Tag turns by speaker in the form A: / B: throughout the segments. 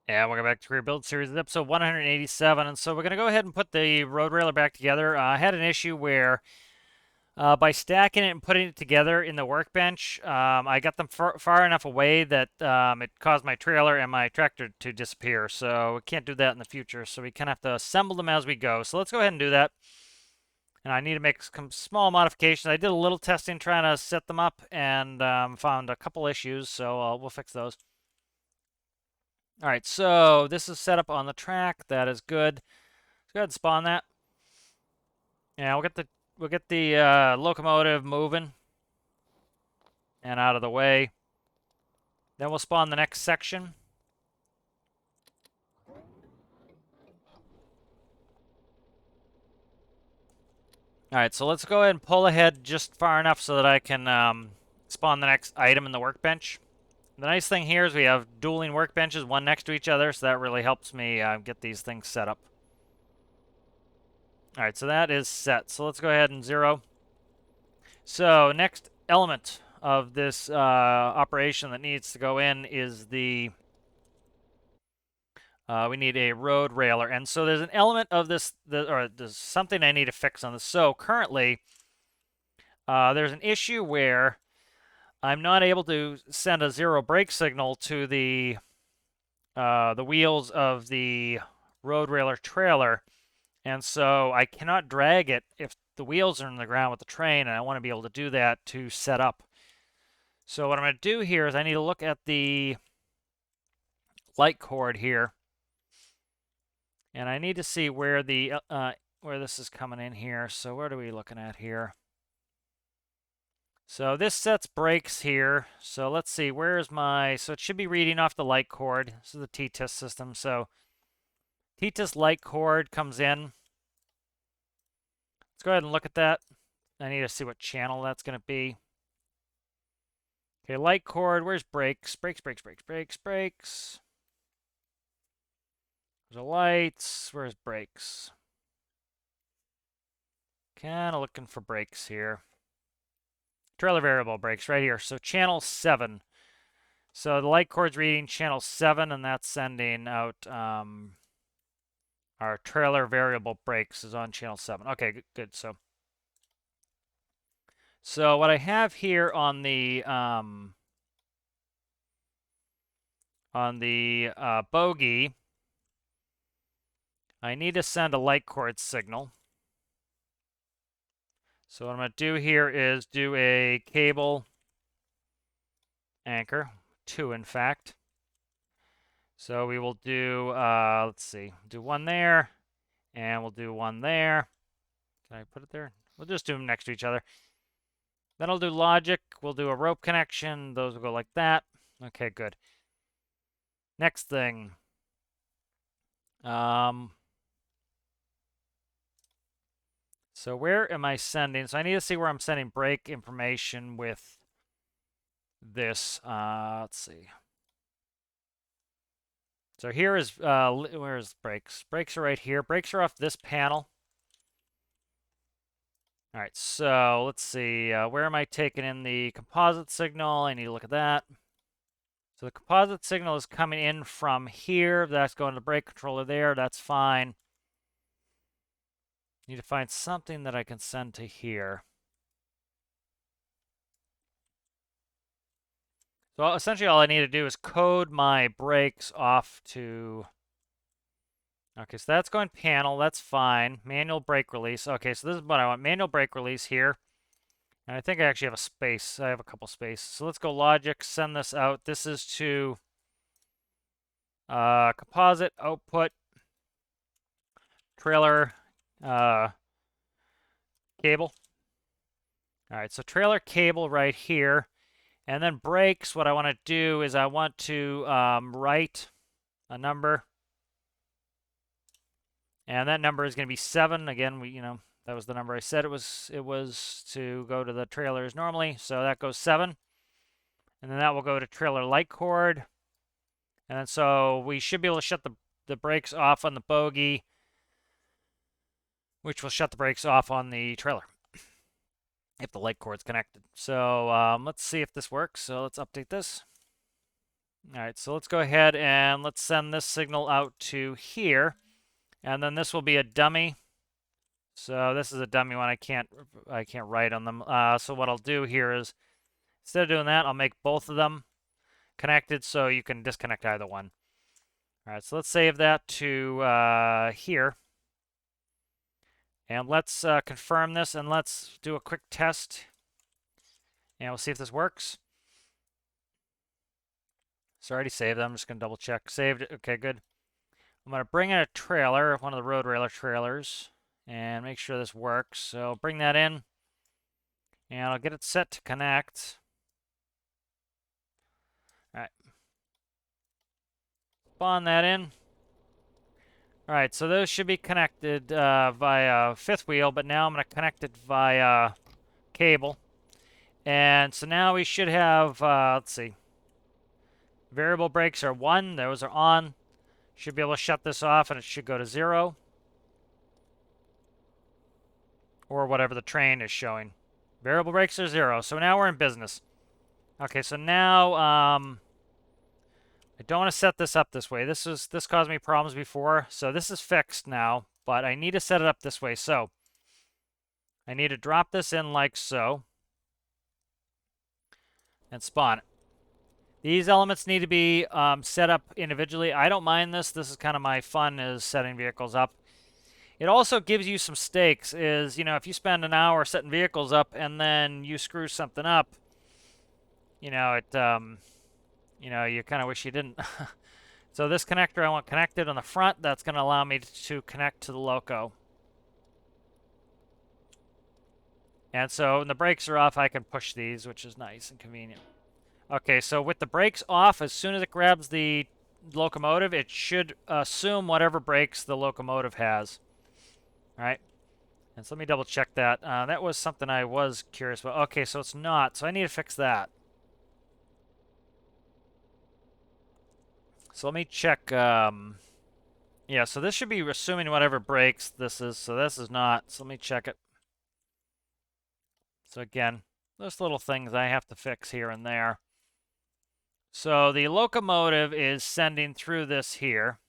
A: And welcome back to Career Build Series, episode 187. And so we're going to go ahead and put the road railer back together. I had an issue where by stacking it and putting it together in the workbench, I got them far enough away that it caused my trailer and my tractor to disappear. So we can't do that in the future. So we kind of have to assemble them as we go. So let's go ahead and do that. And I need to make some small modifications. I did a little testing trying to set them up and found a couple issues. So we'll fix those. All right, so this is set up on the track. That is good. Let's go ahead and spawn that. Yeah, we'll get the locomotive moving and out of the way. Then we'll spawn the next section. All right, so let's go ahead and pull ahead just far enough so that I can spawn the next item in the workbench. The nice thing here is we have dueling workbenches, one next to each other, so that really helps me get these things set up. All right, so that is set. So let's go ahead and 0. So next element of this operation that needs to go in is the we need a road railer. And so there's an element of this, or there's something I need to fix on this. So currently, there's an issue where I'm not able to send a 0 brake signal to the wheels of the road railer trailer. And so I cannot drag it if the wheels are in the ground with the train, and I want to be able to do that to set up. So what I'm going to do here is I need to look at the light cord here, and I need to see where the where this is coming in here. So what are we looking at here? So this sets brakes here. So let's see, where's my, so it should be reading off the light cord. This is the T-TIS system. So T-TIS light cord comes in. Let's go ahead and look at that. I need to see what channel that's going to be. Okay, light cord, where's brakes? Brakes. There's the lights, where's brakes? Kind of looking for brakes here. Trailer variable brakes right here. So channel 7. So the light cord's reading channel 7, and that's sending out our trailer variable brakes is on channel 7. Okay, good. So what I have here on the bogey, I need to send a light cord signal. So what I'm going to do here is do a cable anchor, 2 in fact. So we will do, let's see, do one there, and we'll do one there. Can I put it there? We'll just do them next to each other. Then I'll do logic. We'll do a rope connection. Those will go like that. Okay, good. Next thing. So where am I sending? So I need to see where I'm sending brake information with this. Let's see. So here is, where's brakes? Brakes are right here. Brakes are off this panel. All right, so let's see. Where am I taking in the composite signal? I need to look at that. So the composite signal is coming in from here. That's going to the brake controller there. That's fine. Need to find something that I can send to here. So essentially all I need to do is code my brakes off to... Okay, so that's going panel. That's fine. Manual brake release. Okay, so this is what I want. Manual brake release here. And I think I actually have a space. I have a couple spaces. So let's go logic, send this out. This is to composite output trailer cable. All right, so trailer cable right here. And then brakes, what I want to do is I want to write a number. And that number is going to be 7. Again, that was the number I said it was to go to the trailers normally. So that goes 7. And then that will go to trailer light cord. And then so we should be able to shut the brakes off on the bogey, which will shut the brakes off on the trailer if the light cord's connected. So let's see if this works. So let's update this. All right, so let's go ahead and let's send this signal out to here, and then this will be a dummy. So this is a dummy one. I can't write on them. So what I'll do here is instead of doing that, I'll make both of them connected so you can disconnect either one. All right, so let's save that to here. And let's confirm this, and let's do a quick test. And we'll see if this works. It's already saved. I'm just going to double check. Saved it. Okay, good. I'm going to bring in a trailer, one of the road railer trailers, and make sure this works. So bring that in, and I'll get it set to connect. All right. Spawn that in. All right, so those should be connected via fifth wheel, but now I'm going to connect it via cable. And so now we should have, let's see, variable brakes are 1. Those are on. Should be able to shut this off, and it should go to 0. Or whatever the train is showing. Variable brakes are 0. So now we're in business. Okay, so now I don't want to set this up this way. This caused me problems before. So this is fixed now, but I need to set it up this way. So I need to drop this in like so. And spawn it. These elements need to be set up individually. I don't mind this. This is kind of my fun, is setting vehicles up. It also gives you some stakes, is, you know, if you spend an hour setting vehicles up and then you screw something up, you know, you know, you kind of wish you didn't. So this connector I want connected on the front. That's going to allow me to connect to the loco. And so when the brakes are off, I can push these, which is nice and convenient. Okay, so with the brakes off, as soon as it grabs the locomotive, it should assume whatever brakes the locomotive has. All right. And so let me double check that. That was something I was curious about. Okay, so it's not. So I need to fix that. So let me check. Yeah, so this should be assuming whatever brakes this is. So this is not. So let me check it. So again, those little things I have to fix here and there. So the locomotive is sending through this here.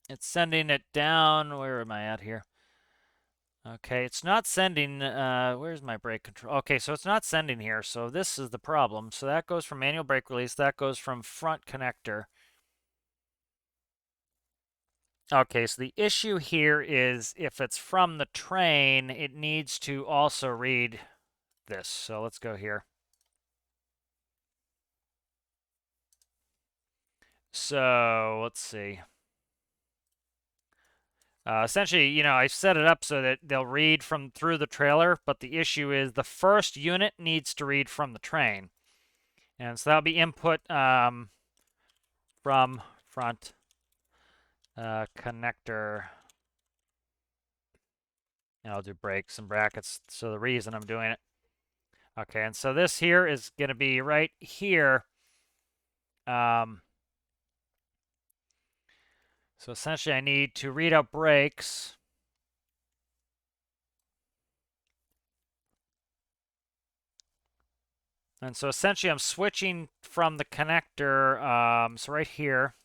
A: It's sending it down. Where am I at here? Okay, it's not sending. Where's my brake control? Okay, so it's not sending here. So this is the problem. So that goes from manual brake release. That goes from front connector. Okay, so the issue here is if it's from the train, it needs to also read this. So let's go here. So let's see. Essentially, you know, I set it up so that they'll read from through the trailer, but the issue is the first unit needs to read from the train. And so that'll be input from front connector. And I'll do brakes and brackets, so the reason I'm doing it. Okay, and so this here is going to be right here. So essentially I need to read out brakes. And so essentially I'm switching from the connector, so right here.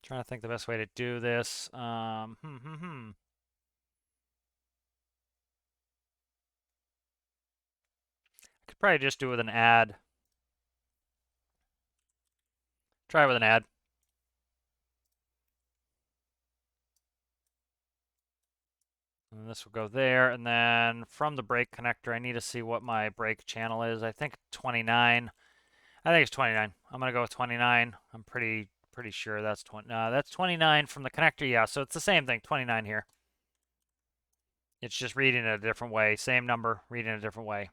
A: Trying to think the best way to do this. I could probably just do it with an add. Try with an add. And this will go there, and then from the brake connector, I need to see what my brake channel is. I think 29. I think it's 29. I'm gonna go with 29. I'm pretty sure that's 20. That's 29 from the connector. Yeah, so it's the same thing. 29 here. It's just reading it a different way. Same number, reading it a different way.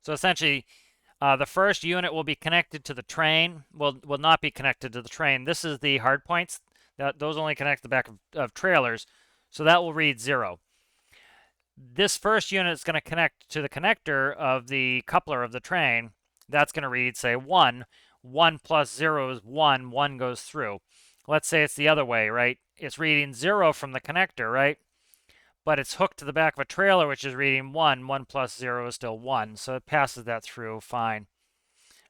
A: So essentially, the first unit will be connected to the train. Will not be connected to the train. This is the hard points. Those only connect the back of trailers. So that will read 0. This first unit is going to connect to the connector of the coupler of the train. That's going to read, say, 1. 1 plus 0 is 1. 1 goes through. Let's say it's the other way, right? it's reading 0 from the connector, right? But it's hooked to the back of a trailer, which is reading 1. 1 plus 0 is still 1, so it passes that through fine.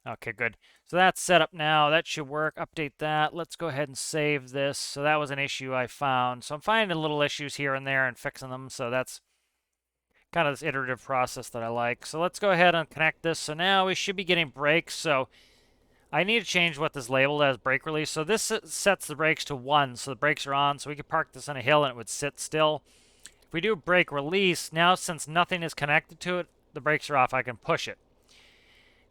A: Okay, good. So that's set up now. That should work. Update that. Let's go ahead and save this. So that was an issue I found. So I'm finding little issues here and there and fixing them. So that's kind of this iterative process that I like. So let's go ahead and connect this. So now we should be getting brakes. So I need to change what this labeled as brake release. So this sets the brakes to 1. So the brakes are on. So we could park this on a hill and it would sit still. If we do brake release, now since nothing is connected to it, the brakes are off. I can push it.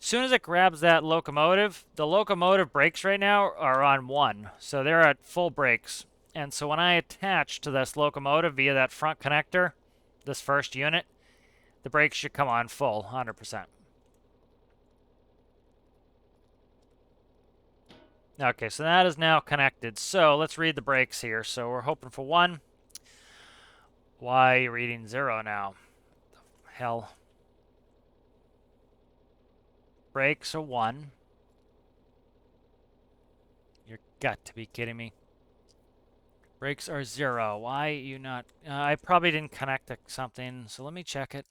A: As soon as it grabs that locomotive, the locomotive brakes right now are on 1. So they're at full brakes. And so when I attach to this locomotive via that front connector, this first unit, the brakes should come on full, 100%. Okay, so that is now connected. So let's read the brakes here. So we're hoping for 1. Why are you reading 0 now? Hell. Brakes are 1. You're got to be kidding me. Brakes are 0. Why you not? I probably didn't connect to something, so let me check it.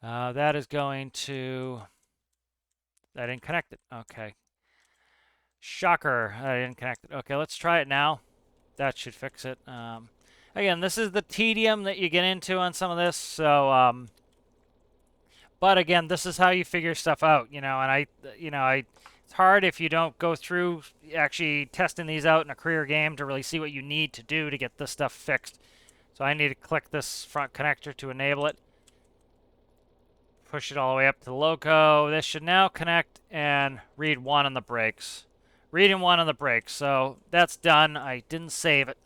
A: That is going to... I didn't connect it. Okay. Shocker. I didn't connect it. Okay, let's try it now. That should fix it. Again, this is the tedium that you get into on some of this, so... But again, this is how you figure stuff out, and it's hard if you don't go through actually testing these out in a career game to really see what you need to do to get this stuff fixed. So I need to click this front connector to enable it. Push it all the way up to the loco. This should now connect and read 1 on the brakes. Reading 1 on the brakes. So that's done. I didn't save it.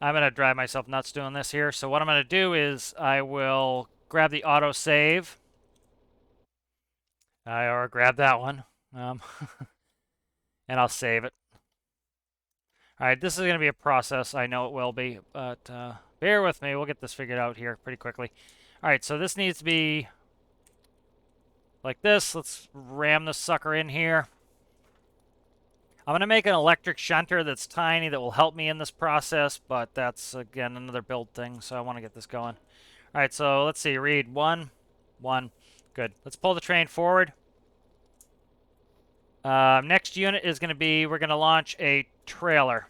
A: I'm going to drive myself nuts doing this here. So what I'm going to do is I will grab the auto save. Or grab that one. And I'll save it. All right, this is going to be a process. I know it will be, but bear with me. We'll get this figured out here pretty quickly. All right, so this needs to be like this. Let's ram this sucker in here. I'm going to make an electric shunter that's tiny that will help me in this process, but that's, again, another build thing, so I want to get this going. All right, so let's see. Read 1, 1. Good. Let's pull the train forward. Next unit is going to be, we're going to launch a trailer.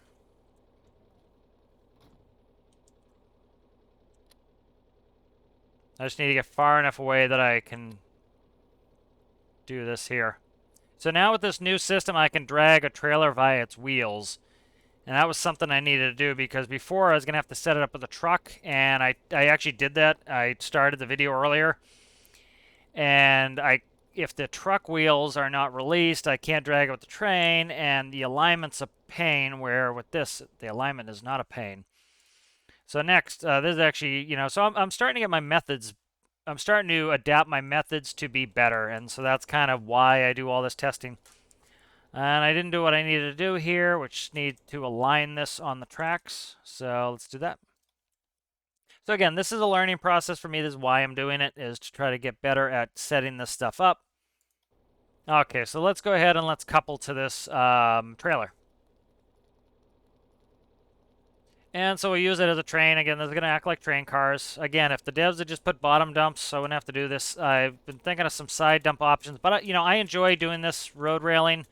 A: I just need to get far enough away that I can do this here. So now with this new system, I can drag a trailer via its wheels. And that was something I needed to do because before I was going to have to set it up with a truck. And I actually did that. I started the video earlier. And if the truck wheels are not released, I can't drag it with the train. And the alignment's a pain, where with this, the alignment is not a pain. So next, this is actually, so I'm starting to get my methods. I'm starting to adapt my methods to be better. And so that's kind of why I do all this testing. And I didn't do what I needed to do here, which need to align this on the tracks. So let's do that. So again, this is a learning process for me. This is why I'm doing it, is to try to get better at setting this stuff up. Okay, so let's go ahead and let's couple to this trailer. And so we use it as a train. Again, this is going to act like train cars. Again, if the devs had just put bottom dumps, I wouldn't have to do this. I've been thinking of some side dump options. But, I enjoy doing this road railing.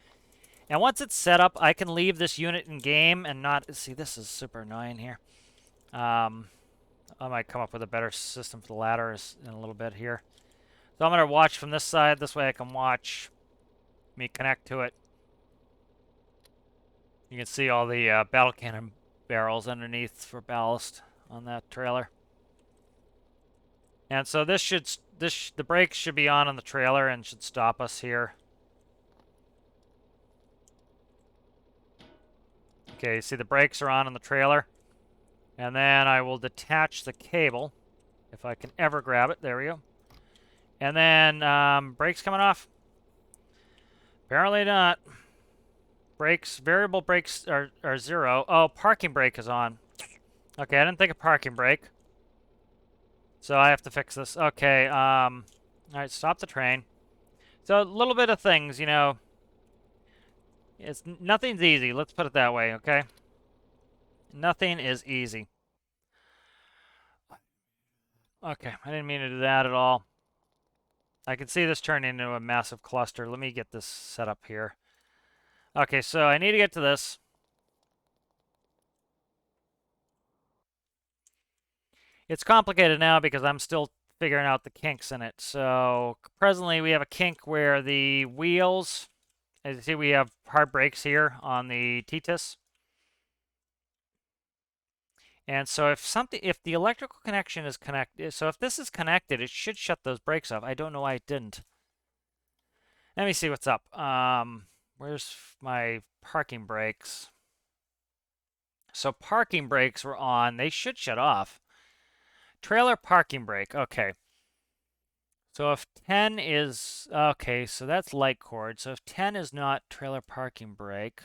A: And once it's set up, I can leave this unit in game and not... See, this is super annoying here. I might come up with a better system for the ladders in a little bit here. So I'm going to watch from this side. This way I can watch me connect to it. You can see all the battle cannon barrels underneath for ballast on that trailer. And so the brakes should be on the trailer and should stop us here. Okay, see the brakes are on the trailer. And then I will detach the cable, if I can ever grab it. There we go. And then brakes coming off. Apparently not. Brakes, variable brakes are 0. Oh, parking brake is on. Okay, I didn't think of parking brake. So I have to fix this. Okay, all right, stop the train. So a little bit of things, Nothing's easy. Let's put it that way, okay? Nothing is easy. Okay, I didn't mean to do that at all. I can see this turning into a massive cluster. Let me get this set up here. Okay, so I need to get to this. It's complicated now because I'm still figuring out the kinks in it. So presently we have a kink where the wheels, as you see, we have hard brakes here on the TTIS. And so if the electrical connection is connected, so if this is connected, it should shut those brakes off. I don't know why it didn't. Let me see what's up. Where's my parking brakes? So parking brakes were on. They should shut off. Trailer parking brake. Okay. So if 10 is, okay, so that's light cord. So if 10 is not trailer parking brake.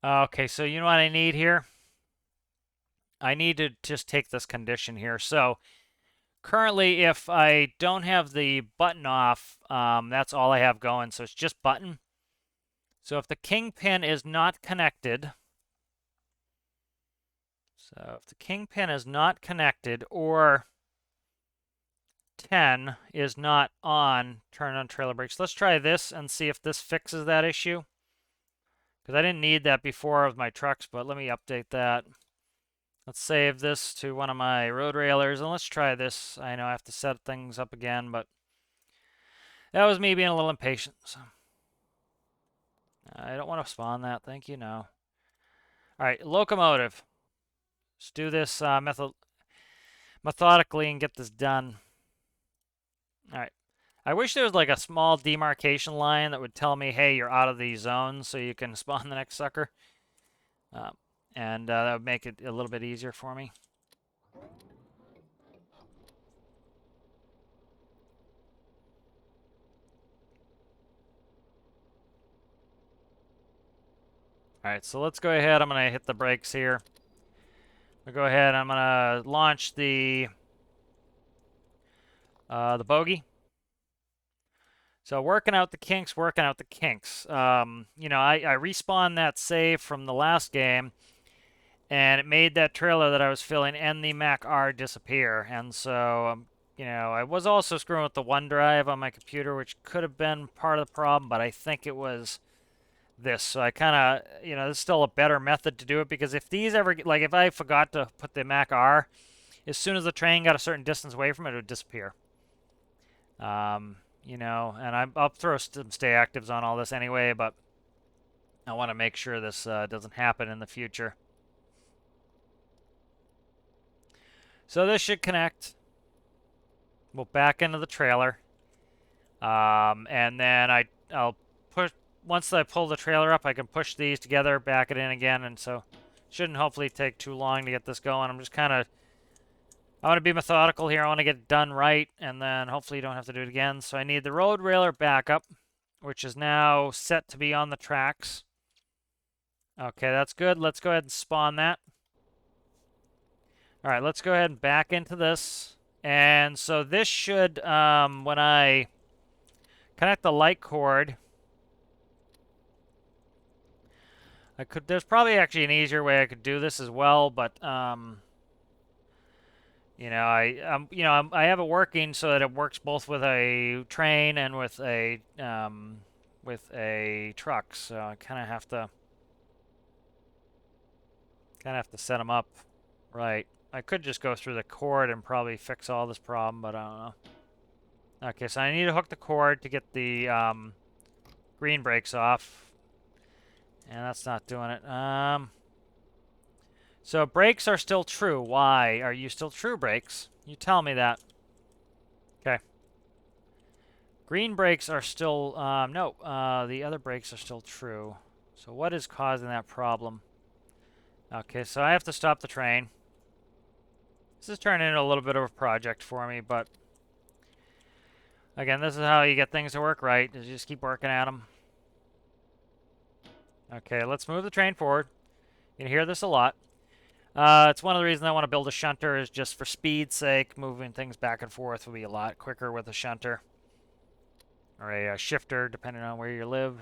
A: Okay, so you know what I need here? I need to just take this condition here. So currently, if I don't have the button off, that's all I have going. So it's just button. So if the kingpin is not connected, so if the kingpin is not connected or 10 is not on, turn on trailer brakes. Let's try this and see if this fixes that issue. Because I didn't need that before with my trucks, but let me update that. Let's save this to one of my road railers, and let's try this. I know I have to set things up again, but that was me being a little impatient. So I don't want to spawn that. Thank you, no. All right, locomotive. Let's do this methodically and get this done. All right. I wish there was like a small demarcation line that would tell me, hey, you're out of the zone so you can spawn the next sucker. And that would make it a little bit easier for me. All right, so let's go ahead. I'm going to hit the brakes here. I'll go ahead. I'm going to launch the bogey. So working out the kinks, working out the kinks. You know, I respawned that save from the last game, and it made that trailer that I was filling and the Mack R disappear. And so, you know, I was also screwing with the OneDrive on my computer, which could have been part of the problem, but I think it was this. So I kind of, you know, there's still a better method to do it because if these ever, like if I forgot to put the Mack R, as soon as the train got a certain distance away from it, it would disappear. You know, and I'll throw some stay actives on all this anyway, but I want to make sure this doesn't happen in the future. So this should connect. We'll back into the trailer. And then I'll push, once I pull the trailer up, I can push these together, back it in again, and so shouldn't hopefully take too long to get this going. I'm just kind of, I want to be methodical here. I want to get it done right, and then hopefully you don't have to do it again. So I need the road railer backup, which is now set to be on the tracks. Okay, that's good. Let's go ahead and spawn that. All right, let's go ahead and back into this. And so this should, when I connect the light cord, there's probably actually an easier way I could do this as well, but, you know, I have it working so that it works both with a train and with a truck. So I kind of have to set them up right. I could just go through the cord and probably fix all this problem, but I don't know. Okay, so I need to hook the cord to get the green brakes off, and that's not doing it. So brakes are still true. Why are you still true, brakes? You tell me that. Okay. Green brakes are still, no, the other brakes are still true. So what is causing that problem? Okay, so I have to stop the train. This is turning into a little bit of a project for me, but again, this is how you get things to work right, is you just keep working at them. Okay, let's move the train forward. You can hear this a lot. It's one of the reasons I want to build a shunter is just for speed's sake. Moving things back and forth will be a lot quicker with a shunter. Or a shifter, depending on where you live.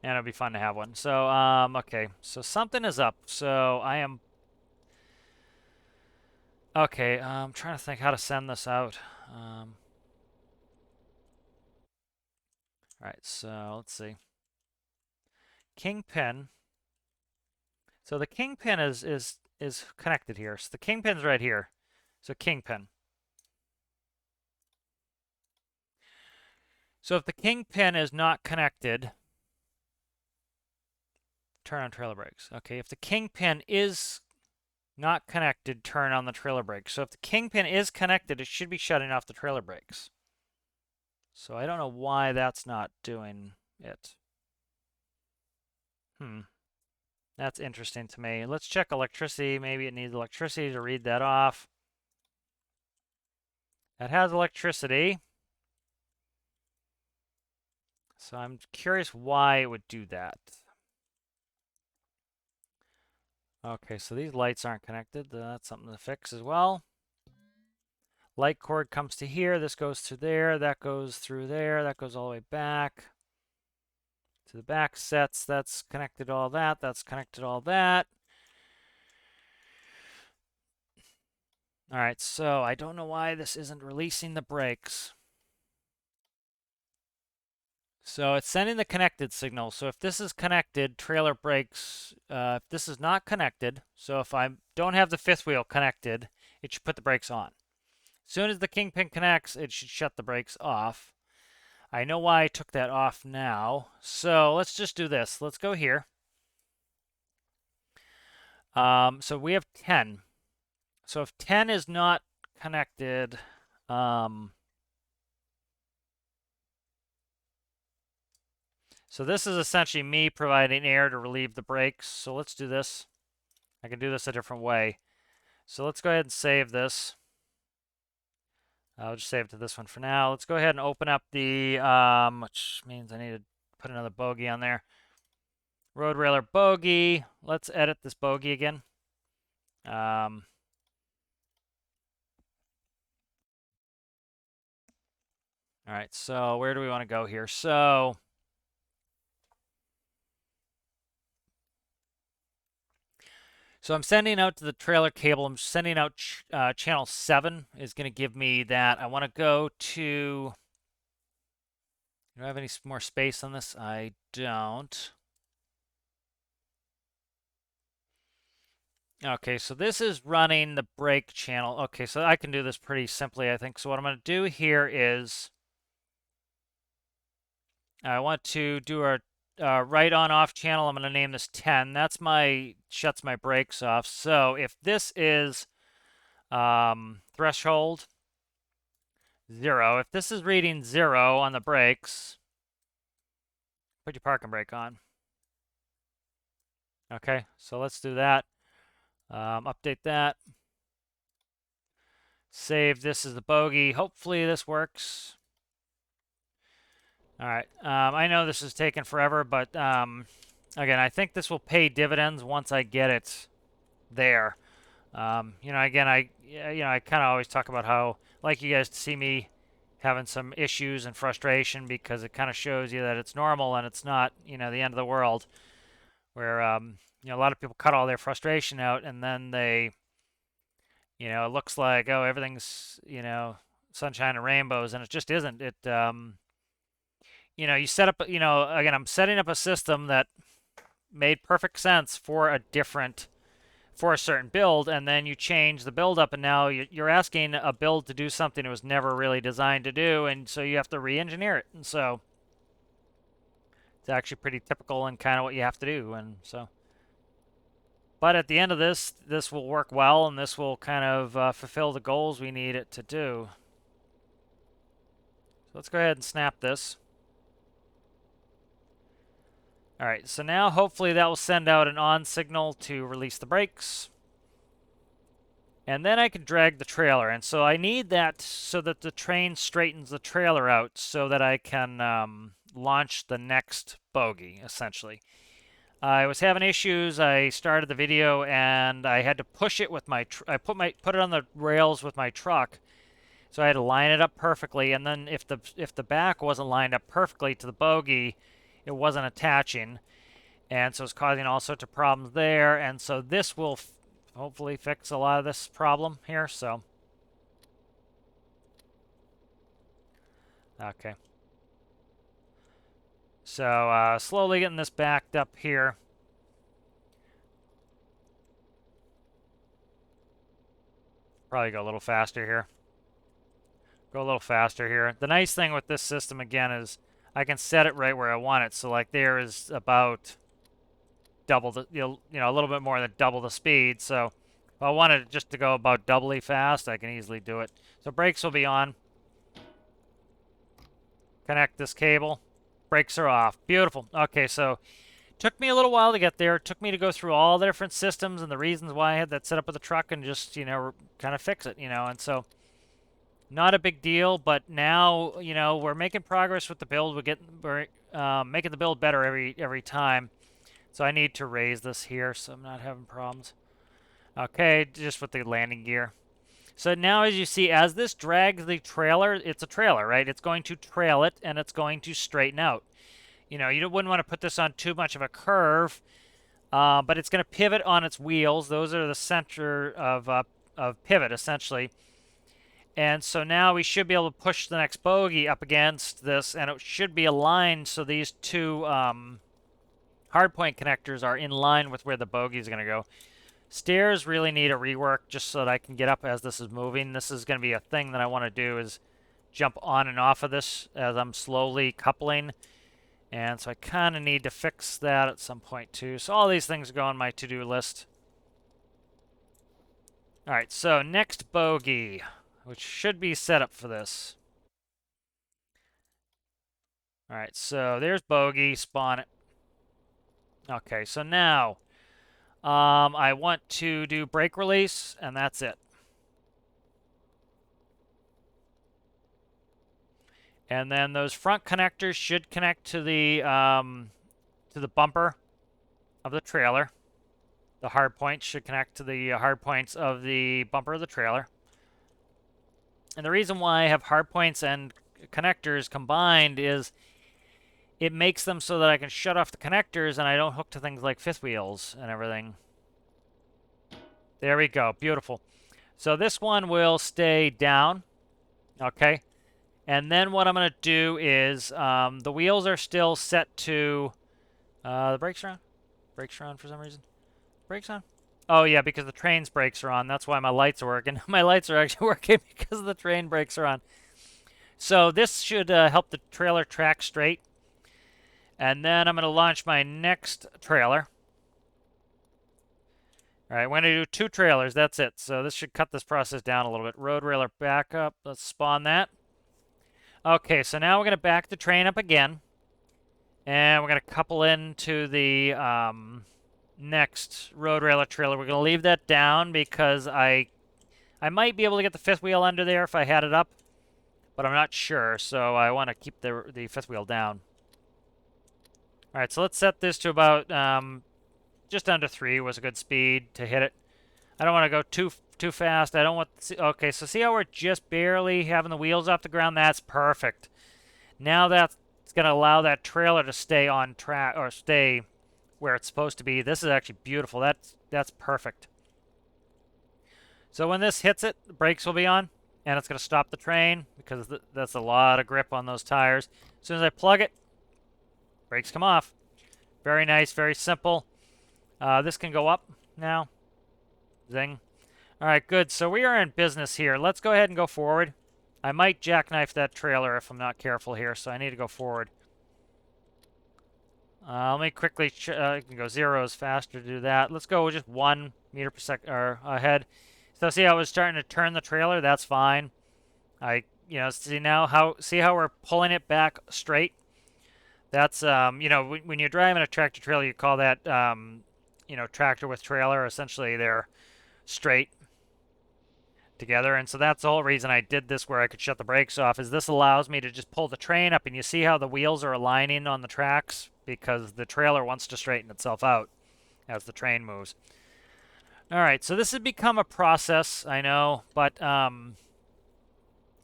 A: And it'll be fun to have one. So, okay. So something is up. So I am... Okay, I'm trying to think how to send this out. All right, so let's see. Kingpin. So the kingpin is connected here. So the kingpin's right here. So kingpin. So if the kingpin is not connected, turn on trailer brakes. Okay, if the kingpin is not connected, turn on the trailer brakes. So if the kingpin is connected, it should be shutting off the trailer brakes. So I don't know why that's not doing it. That's interesting to me. Let's check electricity. Maybe it needs electricity to read that off. That has electricity. So I'm curious why it would do that. Okay, so these lights aren't connected. That's something to fix as well. Light cord comes to here. This goes to there. That goes through there. That goes all the way back to the back sets. That's connected all that. That's connected all that. All right, so I don't know why this isn't releasing the brakes. So it's sending the connected signal. So if this is connected, trailer brakes. If this is not connected, so if I don't have the fifth wheel connected, it should put the brakes on. As soon as the kingpin connects, it should shut the brakes off. I know why I took that off now. So let's just do this. Let's go here. So we have 10. So if 10 is not connected, so this is essentially me providing air to relieve the brakes. So let's do this. I can do this a different way. So let's go ahead and save this. I'll just save it to this one for now. Let's go ahead and open up the, which means I need to put another bogey on there. Road railer bogey. Let's edit this bogey again. All right, so where do we want to go here? So I'm sending out to the trailer cable. I'm sending out channel 7 is going to give me that. I want to go to... Do I have any more space on this? I don't. Okay, so this is running the brake channel. Okay, so I can do this pretty simply, I think. So what I'm going to do here is I want to do a right on off channel. I'm going to name this 10. That's my shuts my brakes off. So if this is threshold 0, if this is reading 0 on the brakes, put your parking brake on. Okay, so let's do that. Update that. Save this as the bogey. Hopefully this works. All right. I know this is taking forever, but again, I think this will pay dividends once I get it there. Again, I kind of always talk about how like you guys to see me having some issues and frustration because it kind of shows you that it's normal and it's not, the end of the world. Where a lot of people cut all their frustration out and then they, it looks like everything's sunshine and rainbows and it just isn't. It you set up, again, I'm setting up a system that made perfect sense for a certain build, and then you change the build up, and now you're asking a build to do something it was never really designed to do, and so you have to re-engineer it. And so it's actually pretty typical and kind of what you have to do. And so, but at the end of this will work well, and this will kind of fulfill the goals we need it to do. So let's go ahead and snap this. All right, so now hopefully that will send out an on signal to release the brakes. And then I can drag the trailer. And so I need that so that the train straightens the trailer out so that I can launch the next bogey, essentially. I was having issues. I started the video and I had to push it with my... I put it on the rails with my truck. So I had to line it up perfectly. And then if the back wasn't lined up perfectly to the bogey, it wasn't attaching. And so it's causing all sorts of problems there. And so this will hopefully fix a lot of this problem here. So, okay. So slowly getting this backed up here. Probably go a little faster here. Go a little faster here. The nice thing with this system, again, is I can set it right where I want it. So, like, there is about double the, a little bit more than double the speed. So, if I wanted it just to go about doubly fast, I can easily do it. So, brakes will be on. Connect this cable. Brakes are off. Beautiful. Okay, so took me a little while to get there. It took me to go through all the different systems and the reasons why I had that set up with the truck and just, kind of fix it, and so not a big deal, but now, we're making progress with the build. We're making the build better every time. So I need to raise this here so I'm not having problems. Okay, just with the landing gear. So now, as you see, as this drags the trailer, it's a trailer, right? It's going to trail it, and it's going to straighten out. You wouldn't want to put this on too much of a curve, but it's going to pivot on its wheels. Those are the center of pivot, essentially. And so now we should be able to push the next bogie up against this, and it should be aligned so these two hardpoint connectors are in line with where the bogie is going to go. Stairs really need a rework just so that I can get up as this is moving. This is going to be a thing that I want to do, is jump on and off of this as I'm slowly coupling. And so I kind of need to fix that at some point too. So all these things go on my to-do list. All right, so next bogie, which should be set up for this. All right, so there's bogie, spawn it. Okay, so now I want to do brake release, and that's it. And then those front connectors should connect to the bumper of the trailer. The hard points should connect to the hard points of the bumper of the trailer. And the reason why I have hard points and connectors combined is it makes them so that I can shut off the connectors and I don't hook to things like fifth wheels and everything. There we go. Beautiful. So this one will stay down. Okay. And then what I'm going to do is the wheels are still set to... the brakes are on? Brakes are on for some reason. Brakes on? Oh, yeah, because the train's brakes are on. That's why my lights are working. My lights are actually working because the train brakes are on. So this should help the trailer track straight. And then I'm going to launch my next trailer. All right, we're going to do 2 trailers. That's it. So this should cut this process down a little bit. Road railer backup. Let's spawn that. Okay, so now we're going to back the train up again. And we're going to couple into the next road railer trailer. We're going to leave that down because I might be able to get the fifth wheel under there if I had it up. But I'm not sure, so I want to keep the fifth wheel down. All right, so let's set this to about just under 3 was a good speed to hit it. I don't want to go too fast. I don't want... Okay, so see how we're just barely having the wheels off the ground? That's perfect. Now that's going to allow that trailer to stay on track, or stay where it's supposed to be. This is actually beautiful. That's perfect. So when this hits it, the brakes will be on, and it's going to stop the train because that's a lot of grip on those tires. As soon as I plug it, brakes come off. Very nice, very simple. This can go up now. Zing. All right, good. So we are in business here. Let's go ahead and go forward. I might jackknife that trailer if I'm not careful here, so I need to go forward. Let me quickly... I can go 0 is faster to do that. Let's go just 1 meter per second or ahead. So see how I was starting to turn the trailer? That's fine. See how we're pulling it back straight? That's, when you're driving a tractor trailer, you call that, tractor with trailer. Essentially, they're straight together. And so that's the whole reason I did this where I could shut the brakes off, is this allows me to just pull the train up. And you see how the wheels are aligning on the tracks because the trailer wants to straighten itself out as the train moves. All right, so this has become a process, I know, but,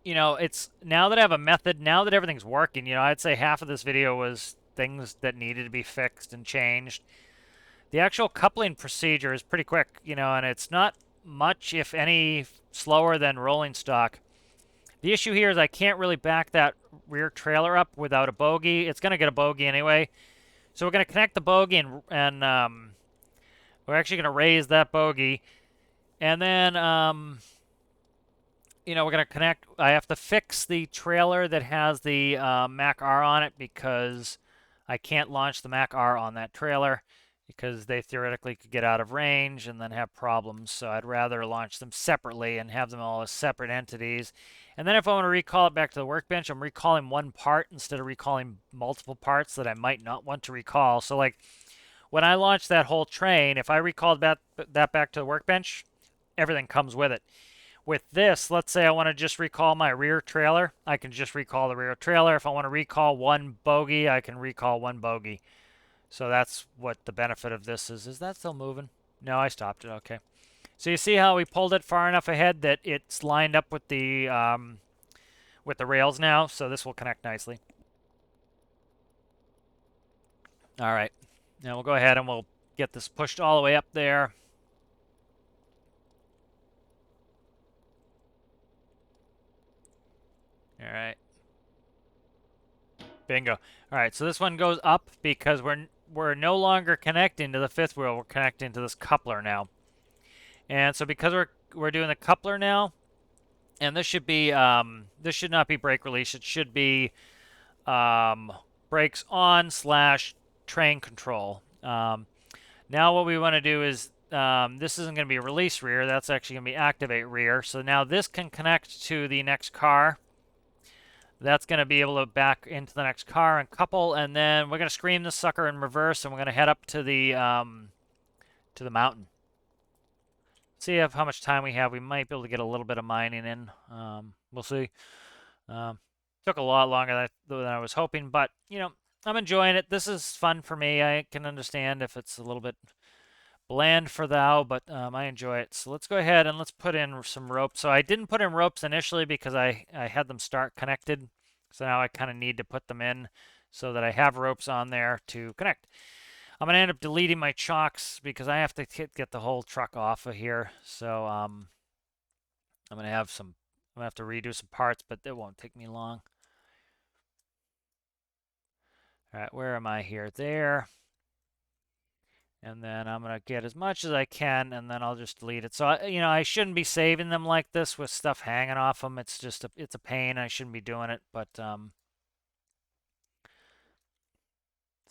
A: it's now that I have a method, now that everything's working, I'd say half of this video was things that needed to be fixed and changed. The actual coupling procedure is pretty quick, you know, and it's not much, if any, slower than rolling stock. The issue here is I can't really back that rear trailer up without a bogie. It's going to get a bogie anyway. So we're going to connect the bogie and we're actually going to raise that bogie. And then, you know, we're going to connect. I have to fix the trailer that has the Mack R on it because I can't launch the Mack R on that trailer because they theoretically could get out of range and then have problems. So I'd rather launch them separately and have them all as separate entities. And then if I want to recall it back to the workbench, I'm recalling one part instead of recalling multiple parts that I might not want to recall. So like when I launch that whole train, if I recalled that back to the workbench, everything comes with it. With this, let's say I want to just recall my rear trailer. I can just recall the rear trailer. If I want to recall one bogie, I can recall one bogie. So that's what the benefit of this is. Is that still moving? No, I stopped it. Okay. So you see how we pulled it far enough ahead that it's lined up with the rails now. So this will connect nicely. All right. Now we'll go ahead and we'll get this pushed all the way up there. All right. Bingo. All right, so this one goes up because we're no longer connecting to the fifth wheel. We're connecting to this coupler now. And so because we're doing the coupler now, and this should be this should not be brake release. It should be brakes on / train control. Now what we want to do is this isn't going to be release rear. That's actually going to be activate rear. So now this can connect to the next car. That's going to be able to back into the next car and couple, and then we're going to scream this sucker in reverse, and we're going to head up to the mountain. See how much time we have. We might be able to get a little bit of mining in. We'll see. Took a lot longer than I was hoping, but you know, I'm enjoying it. This is fun for me. I can understand if it's a little bit bland for thou, but I enjoy it. So let's go ahead and let's put in some ropes. So I didn't put in ropes initially because I had them start connected. So now I kind of need to put them in so that I have ropes on there to connect. I'm going to end up deleting my chocks because I have to get the whole truck off of here. So I'm going to have to redo some parts, but it won't take me long. All right, where am I here? There. And then I'm going to get as much as I can, and then I'll just delete it. So, you know, I shouldn't be saving them like this with stuff hanging off them. It's just it's a pain. I shouldn't be doing it, but so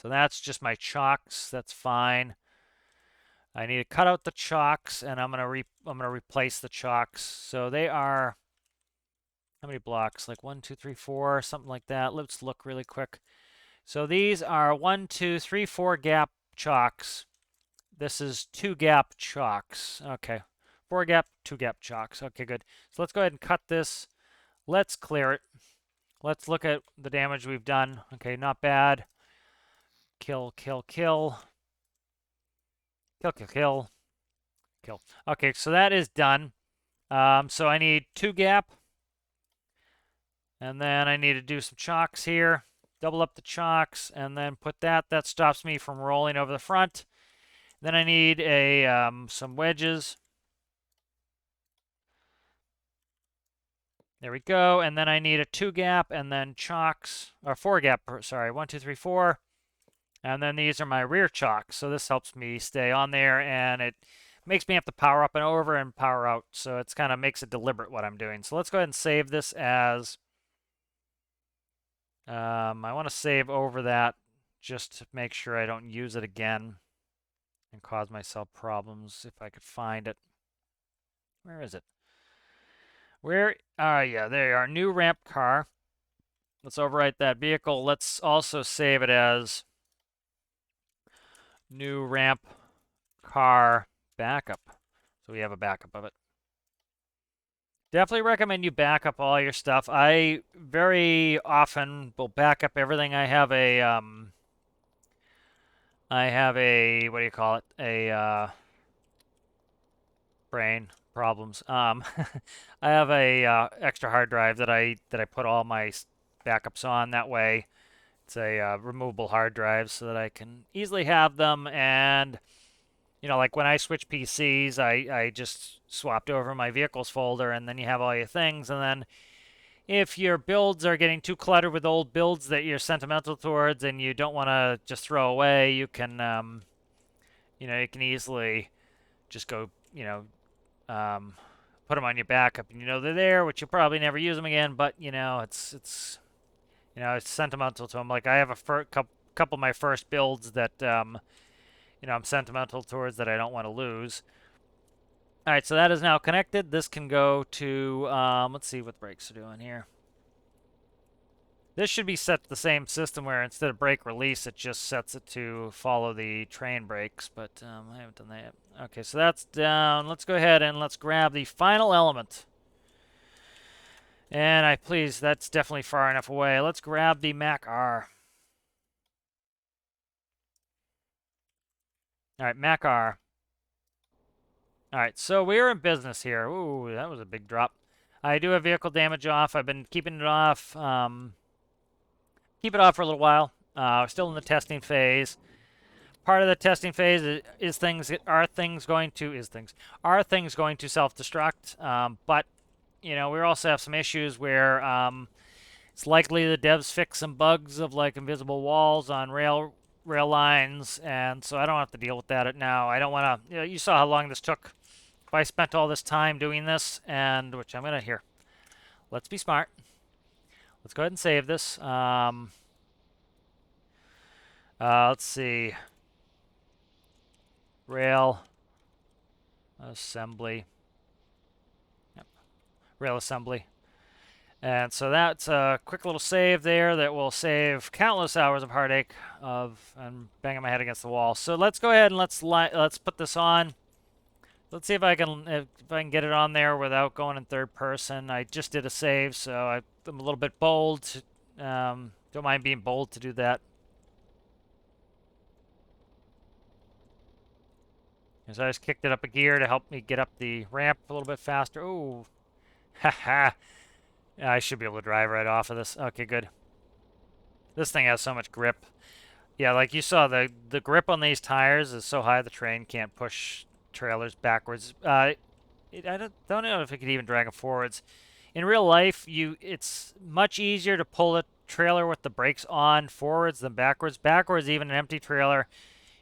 A: that's just my chocks. That's fine. I need to cut out the chocks, and I'm going to replace the chocks. So they are how many blocks? Like 1, 2, 3, 4, something like that. Let's look really quick. So these are 1, 2, 3, 4 gap chocks. This is 2 gap chocks. Okay. 4 gap, 2 gap chocks. Okay, good. So let's go ahead and cut this. Let's clear it. Let's look at the damage we've done. Okay, not bad. Kill, kill, kill. Kill, kill, kill. Kill. Okay, so that is done. So I need 2 gap. And then I need to do some chocks here. Double up the chocks and then put that. That stops me from rolling over the front. Then I need some wedges. There we go. And then I need a 2 gap and then chocks, or 4 gap, sorry, 1, 2, 3, 4. And then these are my rear chocks. So this helps me stay on there, and it makes me have to power up and over and power out. So it's kind of makes it deliberate what I'm doing. So let's go ahead and save this as, I want to save over that just to make sure I don't use it again and cause myself problems if I could find it. Where is it? Where? Yeah, there you are. New ramp car. Let's overwrite that vehicle. Let's also save it as new ramp car backup. So we have a backup of it. Definitely recommend you back up all your stuff. I very often will back up everything. I have a what do you call it? A brain problems. I have a extra hard drive that I put all my backups on. That way, It's a removable hard drive so that I can easily have them. And like when I switch PCs, I just swapped over my vehicles folder, and then you have all your things. And then if your builds are getting too cluttered with old builds that you're sentimental towards and you don't want to just throw away, you can easily just go, put them on your backup, and they're there, which you'll probably never use them again. But it's sentimental to them. Like I have a couple of my first builds that I'm sentimental towards that I don't want to lose. All right, so that is now connected. This can go to let's see what the brakes are doing here. This should be set to the same system where instead of brake release, it just sets it to follow the train brakes, but I haven't done that yet. Okay, so that's down. Let's go ahead and let's grab the final element. And please, that's definitely far enough away. Let's grab the Mack R. All right, Mack R. All right, so we're in business here. Ooh, that was a big drop. I do have vehicle damage off. I've been keeping it off. Keep it off for a little while. We're still in the testing phase. Part of the testing phase are things going to self-destruct. But we also have some issues where it's likely the devs fix some bugs of like invisible walls on rail lines, and so I don't have to deal with that now. I don't want to. You saw how long this took. If I spent all this time doing this, and which I'm gonna here. Let's be smart. Let's go ahead and save this. Let's see. Rail assembly. Yep. Rail assembly. And so that's a quick little save there that will save countless hours of heartache and banging my head against the wall. So let's go ahead and let's put this on. Let's see if I can get it on there without going in third person. I just did a save, so I'm a little bit bold. Don't mind being bold to do that. So I just kicked it up a gear to help me get up the ramp a little bit faster. Ooh, haha. I should be able to drive right off of this. Okay, good. This thing has so much grip. Yeah, like you saw, the grip on these tires is so high the train can't push trailers backwards. I don't know if it could even drag them forwards. In real life, it's much easier to pull a trailer with the brakes on forwards than backwards. Backwards, even an empty trailer,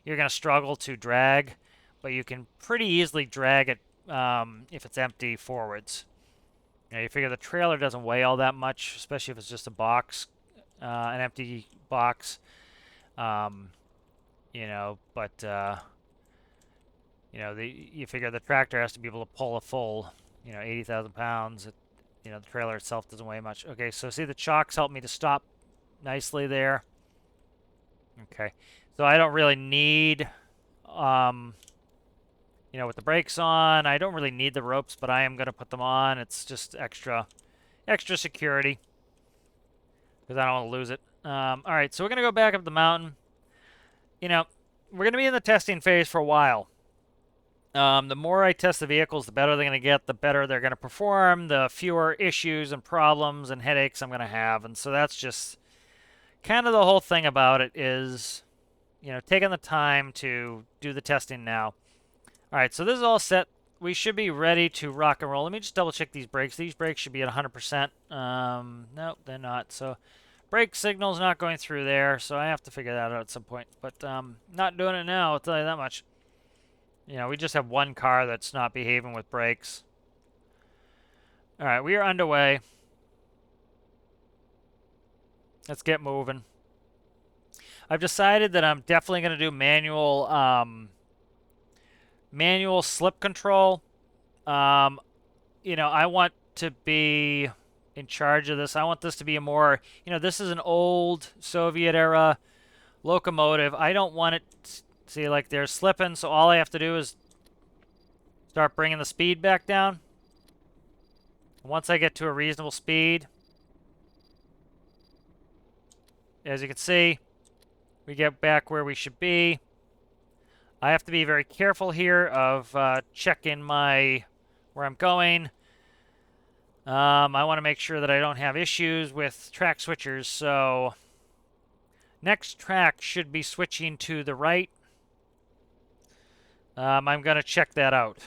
A: you're going to struggle to drag, but you can pretty easily drag it if it's empty forwards. You figure the trailer doesn't weigh all that much, especially if it's just a box, an empty box. But you figure the tractor has to be able to pull a full, 80,000 pounds. The trailer itself doesn't weigh much. Okay, so see the chocks help me to stop nicely there. Okay, so I don't really need, with the brakes on, I don't really need the ropes, but I am going to put them on. It's just extra security because I don't want to lose it. All right, so we're going to go back up the mountain. We're going to be in the testing phase for a while. The more I test the vehicles, the better they're going to get, the better they're going to perform, the fewer issues and problems and headaches I'm going to have. And so that's just kind of the whole thing about it is, taking the time to do the testing now. All right, so this is all set. We should be ready to rock and roll. Let me just double check these brakes. These brakes should be at 100%. No, they're not. So brake signal's not going through there, so I have to figure that out at some point. But not doing it now, I'll tell you that much. We just have one car that's not behaving with brakes. All right, we are underway. Let's get moving. I've decided that I'm definitely going to do manual slip control. I want to be in charge of this. I want this to be a more, this is an old Soviet era locomotive. I don't want it, see, like they're slipping, so all I have to do is start bringing the speed back down. Once I get to a reasonable speed, as you can see, we get back where we should be. I have to be very careful here of checking where I'm going. I want to make sure that I don't have issues with track switchers, so Next track should be switching to the right. I'm going to check that out.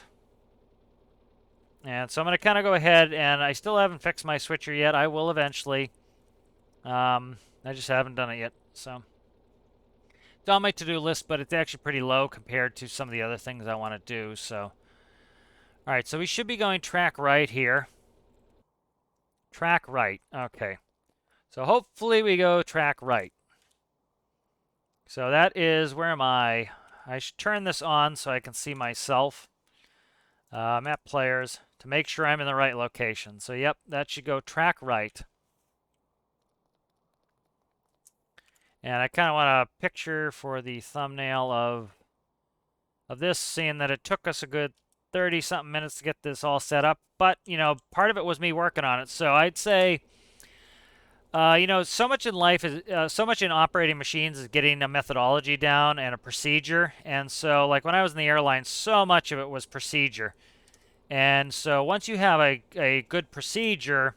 A: And so I'm going to kind of go ahead, and I still haven't fixed my switcher yet. I will eventually. I just haven't done it yet. So it's on my to-do list, but it's actually pretty low compared to some of the other things I want to do. So, all right, so we should be going track right here. Track right. Okay. So hopefully we go track right. So that is, where am I? I should turn this on so I can see myself. Map players to make sure I'm in the right location. So yep, that should go track right. And I kind of want a picture for the thumbnail of this, seeing that it took us a good 30-something minutes to get this all set up. But, you know, part of it was me working on it. So I'd say, you know, so much in life is, so much in operating machines is getting a methodology down and a procedure. And so, like, when I was in the airline, so much of it was procedure. And so once you have a good procedure,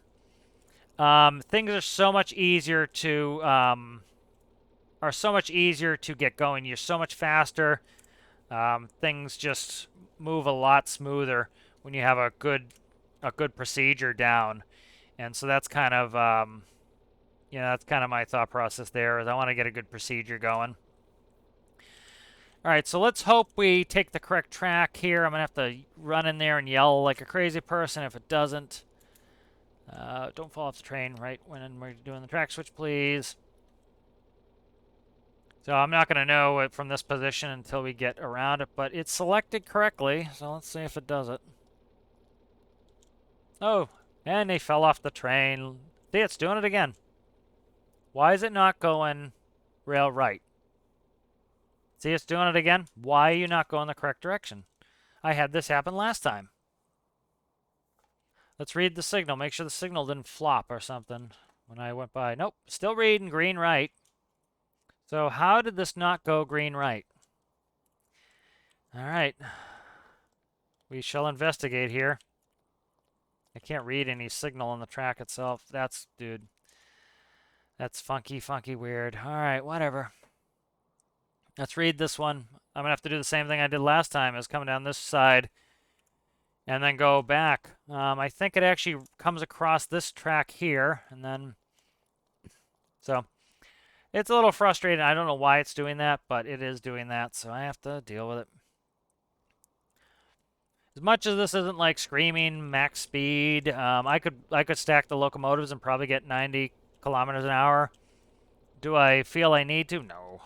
A: things are so much easier to get going. You're so much faster. Things just move a lot smoother when you have a good procedure down. And so that's kind of you know, that's kind of my thought process there. Is I want to get a good procedure going. All right, so let's hope we take the correct track here. I'm gonna have to run in there and yell like a crazy person if it doesn't. Don't fall off the train right when we're doing the track switch, please. So I'm not going to know it from this position until we get around it, but it's selected correctly, so let's see if it does it. Oh, and they fell off the train. See, it's doing it again. Why is it not going rail right? See, it's doing it again. Why are you not going the correct direction? I had this happen last time. Let's read the signal. Make sure the signal didn't flop or something when I went by. Nope, still reading green right. So how did this not go green right? All right. We shall investigate here. I can't read any signal on the track itself. That's, dude. That's funky, funky weird. All right, whatever. Let's read this one. I'm going to have to do the same thing I did last time, is coming down this side and then go back. I think it actually comes across this track here, and then... So, it's a little frustrating. I don't know why it's doing that, but it is doing that, so I have to deal with it. As much as this isn't like screaming max speed, I could stack the locomotives and probably get 90 kilometers an hour. Do I feel I need to? No.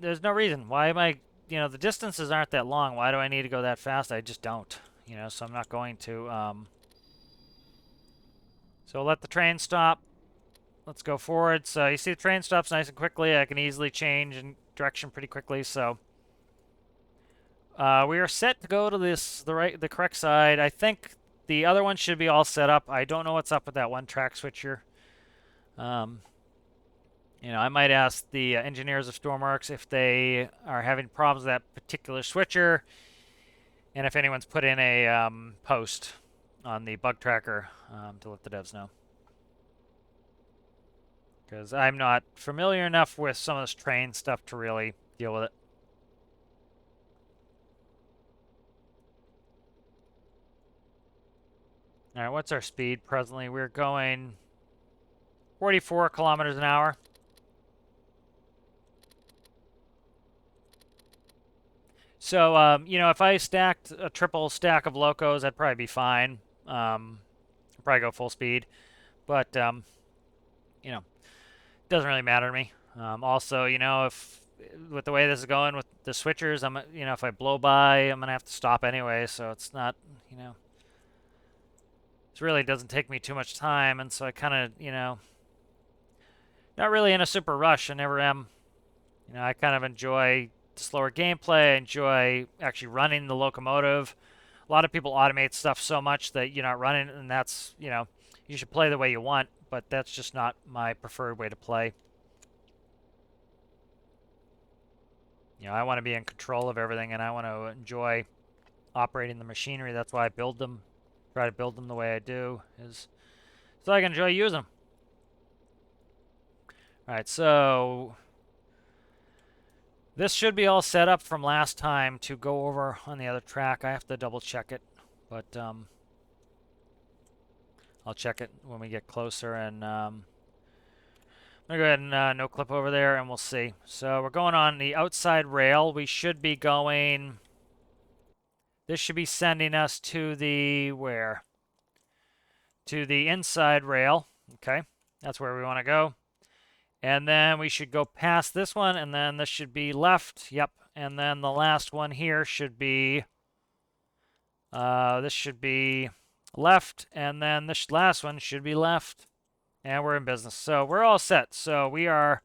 A: There's no reason. Why am I, you know, the distances aren't that long. Why do I need to go that fast? I just don't, you know, so I'm not going to. So let the train stop. Let's go forward. So you see the train stops nice and quickly. I can easily change in direction pretty quickly, so. We are set to go to the correct side. I think the other one should be all set up. I don't know what's up with that one track switcher. You know, I might ask the engineers of Stormworks if they are having problems with that particular switcher, and if anyone's put in a post on the bug tracker to let the devs know. Because I'm not familiar enough with some of this train stuff to really deal with it. All right, what's our speed presently? We're going 44 kilometers an hour. So, you know, if I stacked a triple stack of locos, that'd probably be fine. Probably go full speed. But, you know, it doesn't really matter to me. Also, you know, if with the way this is going with the switchers, you know, if I blow by, I'm going to have to stop anyway. So it's not, you know, it really doesn't take me too much time. And so I kind of, you know, not really in a super rush. I never am. You know, I kind of enjoy the slower gameplay. I enjoy actually running the locomotive. A lot of people automate stuff so much that you're not running, and that's, you know, you should play the way you want, but that's just not my preferred way to play. You know, I want to be in control of everything, and I want to enjoy operating the machinery. That's why I build them, try to build them the way I do, is so I can enjoy using them. All right, so this should be all set up from last time to go over on the other track. I have to double check it, but I'll check it when we get closer. And I'm gonna go ahead and no clip over there, and we'll see. So we're going on the outside rail. We should be going. This should be sending us to the where? To the inside rail. Okay, that's where we want to go. And then we should go past this one, and then this should be left. Yep. And then the last one here should be, this should be left, and then this last one should be left. And we're in business. So we're all set. So we are,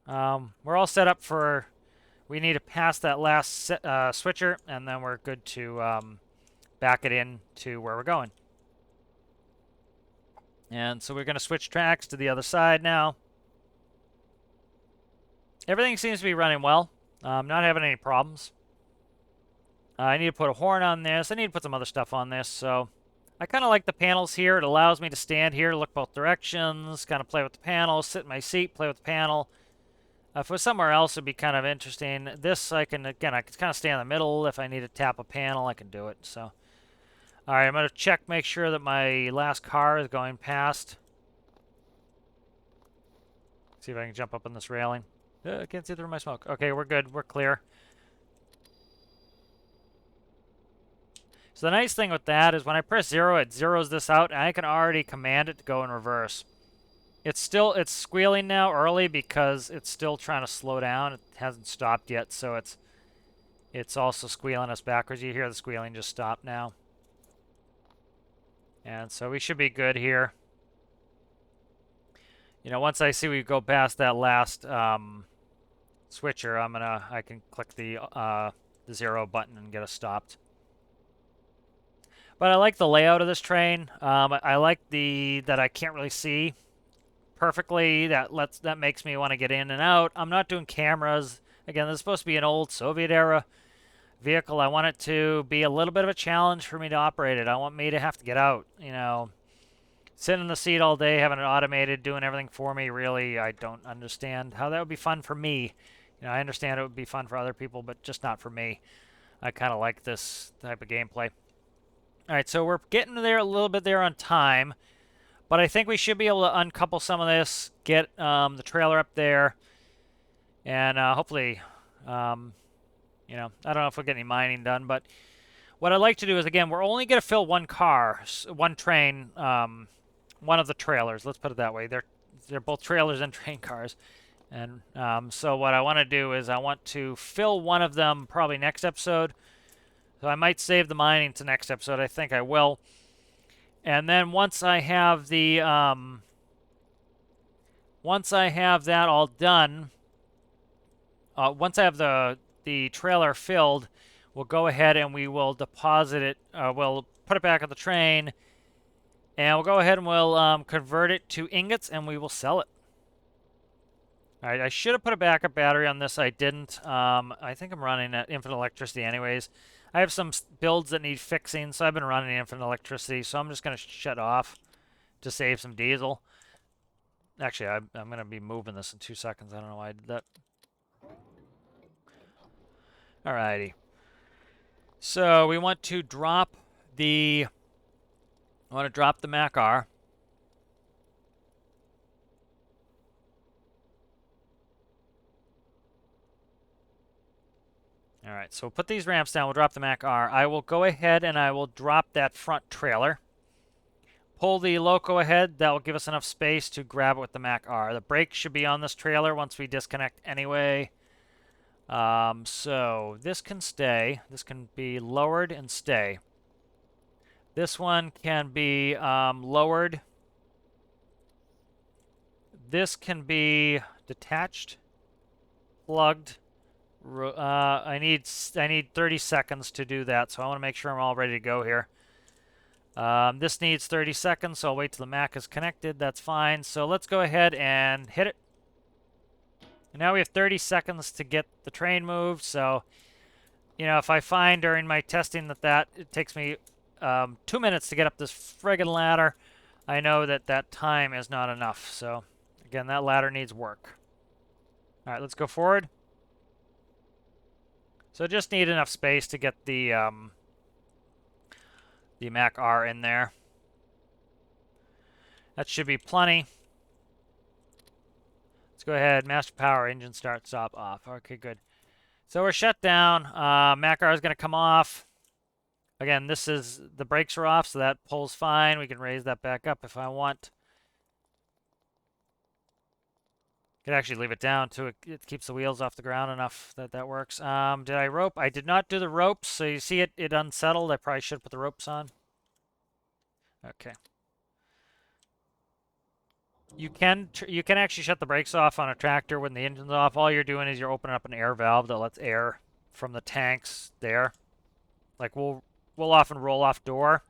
A: we're all set up for, we need to pass that last switcher, and then we're good to back it in to where we're going. And so we're going to switch tracks to the other side now. Everything seems to be running well. I'm not having any problems. I need to put a horn on this. I need to put some other stuff on this. So I kind of like the panels here. It allows me to stand here, look both directions, kind of play with the panel, sit in my seat, play with the panel. If it was somewhere else, it'd be kind of interesting. This, I can, again, I can kind of stay in the middle. If I need to tap a panel, I can do it. So, all right, I'm going to check, make sure that my last car is going past. See if I can jump up on this railing. I can't see through my smoke. Okay, we're good. We're clear. So the nice thing with that is when I press 0, it zeroes this out, and I can already command it to go in reverse. It's squealing now early because it's still trying to slow down. It hasn't stopped yet, so it's also squealing us backwards. You hear the squealing just stop now. And so we should be good here. You know, once I see we go past that last switcher, I can click the 0 button and get us stopped. But I like the layout of this train. I like that I can't really see perfectly. That makes me want to get in and out. I'm not doing cameras. Again, this is supposed to be an old Soviet era vehicle. I want it to be a little bit of a challenge for me to operate it. I want me to have to get out, you know. Sitting in the seat all day, having it automated, doing everything for me, really, I don't understand how that would be fun for me. You know, I understand it would be fun for other people, but just not for me. I kind of like this type of gameplay. All right, so we're getting there a little bit there on time, but I think we should be able to uncouple some of this, get the trailer up there, and hopefully, you know, I don't know if we'll get any mining done, but what I'd like to do is, again, we're only going to fill one car, one train, one of the trailers. Let's put it that way. They're both trailers and train cars. And so what I want to do is I want to fill one of them probably next episode. So I might save the mining to next episode. I think I will. And then once I have the once I have that all done, once I have the trailer filled, we'll go ahead and we will deposit it. We'll put it back on the train, and we'll go ahead and we'll convert it to ingots, and we will sell it. All right, I should have put a backup battery on this. I didn't. I think I'm running at infinite electricity anyways. I have some builds that need fixing, so I've been running infinite electricity, so I'm just going to shut off to save some diesel. Actually, I'm going to be moving this in 2 seconds. I don't know why I did that. Alrighty. So we want to drop the Mack R. All right, so we'll put these ramps down. We'll drop the Mack R. I will go ahead and I will drop that front trailer. Pull the loco ahead. That will give us enough space to grab it with the Mack R. The brakes should be on this trailer once we disconnect anyway. So this can stay. This can be lowered and stay. This one can be lowered. This can be detached, plugged. I need 30 seconds to do that, so I want to make sure I'm all ready to go here. This needs 30 seconds, so I'll wait till the Mack is connected. That's fine. So let's go ahead and hit it. And now we have 30 seconds to get the train moved. So, you know, if I find during my testing that it takes me 2 minutes to get up this friggin' ladder, I know that time is not enough. So Again, that ladder needs work. All right, let's go forward. So just need enough space to get the Mack R in there. That should be plenty. Let's go ahead. Master power, engine start, stop, off. Okay, good. So we're shut down. Mack R is going to come off. Again, this is, the brakes are off, so that pulls fine. We can raise that back up if I want. Could actually leave it down too. It keeps the wheels off the ground enough that that works. Did I rope? I did not do the ropes, so you see it unsettled. I probably should put the ropes on. Okay. You can actually shut the brakes off on a tractor when the engine's off. All you're doing is you're opening up an air valve that lets air from the tanks there. Like we'll often roll off door.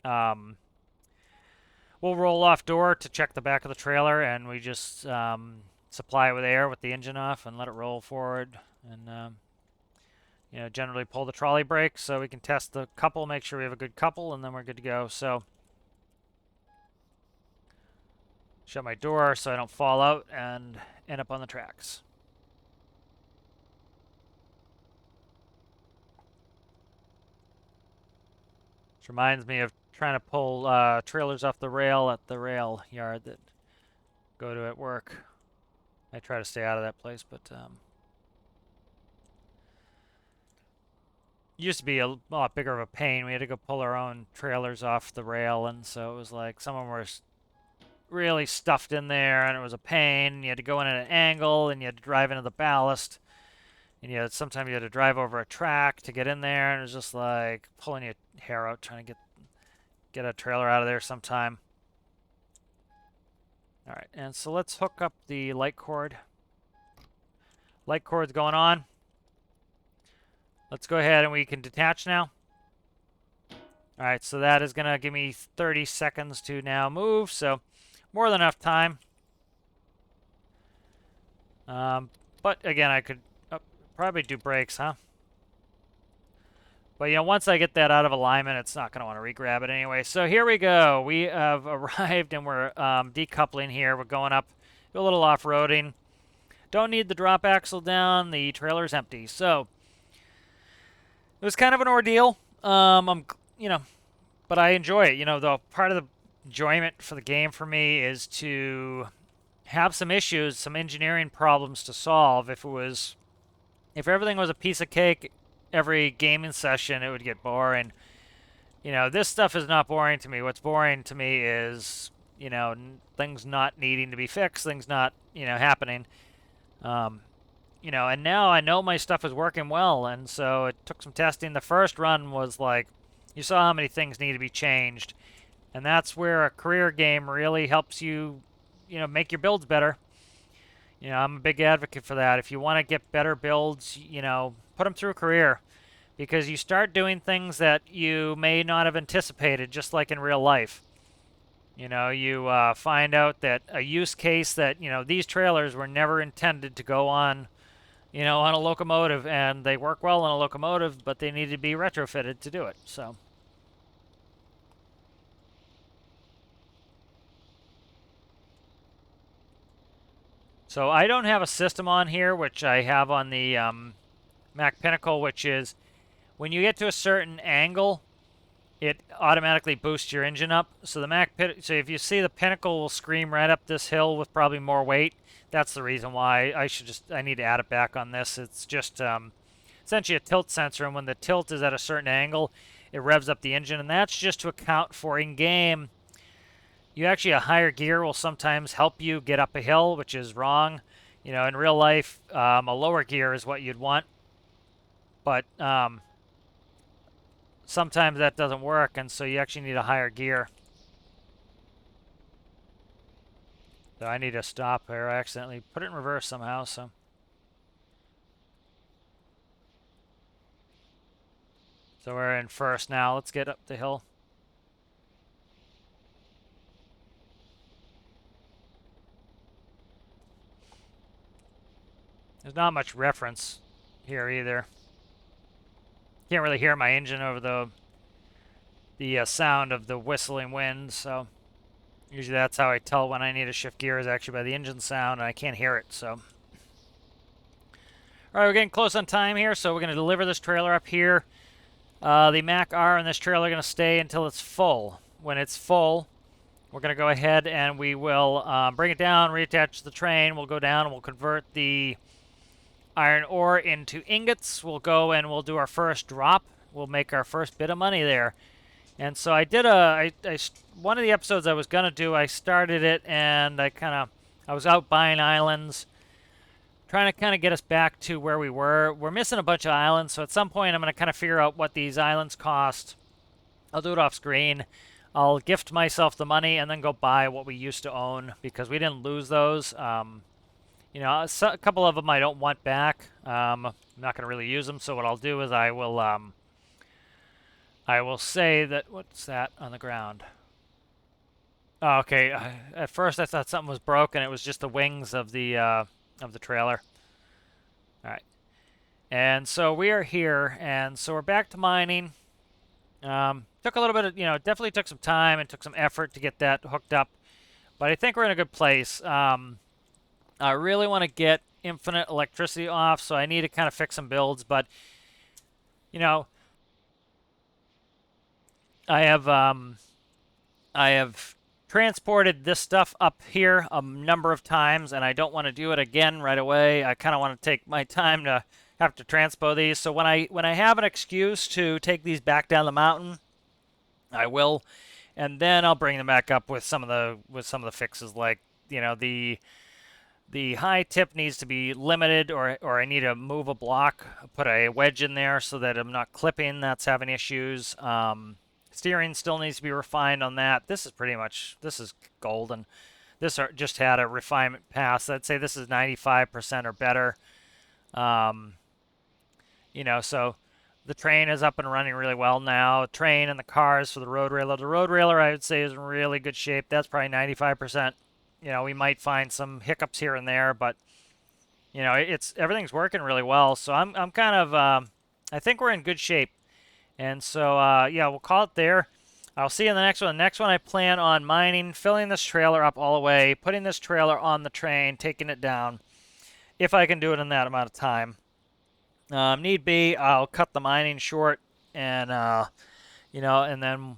A: We'll roll off door to check the back of the trailer, and we just supply it with air with the engine off and let it roll forward. And you know, generally pull the trolley brake so we can test the couple, make sure we have a good couple, and then we're good to go. So shut my door so I don't fall out and end up on the tracks. Which reminds me of trying to pull trailers off the rail at the rail yard that go to at work. I try to stay out of that place, but used to be a lot bigger of a pain. We had to go pull our own trailers off the rail, and so it was like some of them were really stuffed in there, and it was a pain. You had to go in at an angle, and you had to drive into the ballast, and sometimes you had to drive over a track to get in there, and it was just like pulling your hair out trying to get a trailer out of there sometime. All right, and so let's hook up the light cord. Light cord's going on. Let's go ahead and we can detach now. All right, so that is going to give me 30 seconds to now move, so more than enough time. But again, I could probably do brakes, huh? But, once I get that out of alignment, it's not going to want to re-grab it anyway. So here we go. We have arrived, and we're decoupling here. We're going up, a little off-roading. Don't need the drop axle down. The trailer's empty. So it was kind of an ordeal. But I enjoy it. The part of the enjoyment for the game for me is to have some issues, some engineering problems to solve. If everything was a piece of cake every gaming session, it would get boring. This stuff is not boring to me. What's boring to me is, things not needing to be fixed, things not, happening. And now I know my stuff is working well, and so it took some testing. The first run was like, you saw how many things need to be changed, and that's where a career game really helps you, make your builds better. I'm a big advocate for that. If you want to get better builds, put them through a career, because you start doing things that you may not have anticipated, just like in real life. You find out that a use case that, these trailers were never intended to go on, on a locomotive, and they work well on a locomotive, but they need to be retrofitted to do it. So I don't have a system on here, which I have on the Mack Pinnacle, which is when you get to a certain angle, it automatically boosts your engine up. So so if you see the Pinnacle will scream right up this hill with probably more weight. That's the reason why I need to add it back on this. It's just essentially a tilt sensor, and when the tilt is at a certain angle, it revs up the engine, and that's just to account for in-game. A higher gear will sometimes help you get up a hill, which is wrong. In real life, a lower gear is what you'd want. But sometimes that doesn't work, and so you actually need a higher gear. So I need to stop here. I accidentally put it in reverse somehow, so. So we're in first now. Let's get up the hill. There's not much reference here either. Can't really hear my engine over the sound of the whistling wind, so Usually that's how I tell when I need to shift gears, actually by the engine sound, and I can't hear it, so. All right, we're getting close on time here, so we're going to deliver this trailer up here. The Mack R and this trailer are going to stay until it's full. When it's full, we're going to go ahead and we will bring it down, reattach the train. We'll go down and we'll convert the iron ore into ingots. We'll go and we'll do our first drop. We'll make our first bit of money there. And so I did one of the episodes I was going to do, I started it and I was out buying islands, trying to kind of get us back to where we were. We're missing a bunch of islands, so at some point I'm going to kind of figure out what these islands cost. I'll do it off screen. I'll gift myself the money and then go buy what we used to own because we didn't lose those. You know, a couple of them I don't want back. I'm not going to really use them, so what I'll do is I will say that, what's that on the ground? Oh, okay, at first I thought something was broken. It was just the wings of the trailer. All right, and so we are here, and so we're back to mining. Took a little bit of, definitely took some time and took some effort to get that hooked up, but I think we're in a good place. I really want to get infinite electricity off, so I need to kind of fix some builds, but, I have transported this stuff up here a number of times, and I don't want to do it again right away. I kind of want to take my time to have to transpo these. So when I have an excuse to take these back down the mountain, I will, and then I'll bring them back up with some of the fixes, like the high tip needs to be limited, or I need to move a block, put a wedge in there so that I'm not clipping. That's having issues. Steering still needs to be refined on that. This is golden. This just had a refinement pass. I'd say this is 95% or better. So the train is up and running really well now. Train and the cars for the road railer. The road railer I would say is in really good shape. That's probably 95%. We might find some hiccups here and there, but everything's working really well. So I'm kind of I think we're in good shape. And so, yeah, we'll call it there. I'll see you in the next one. The next one I plan on mining, filling this trailer up all the way, putting this trailer on the train, taking it down, if I can do it in that amount of time. Need be, I'll cut the mining short, and, and then,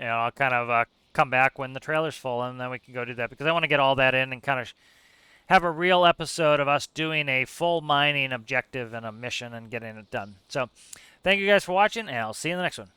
A: I'll kind of come back when the trailer's full, and then we can go do that, because I want to get all that in and kind of have a real episode of us doing a full mining objective and a mission and getting it done. So, thank you guys for watching, and I'll see you in the next one.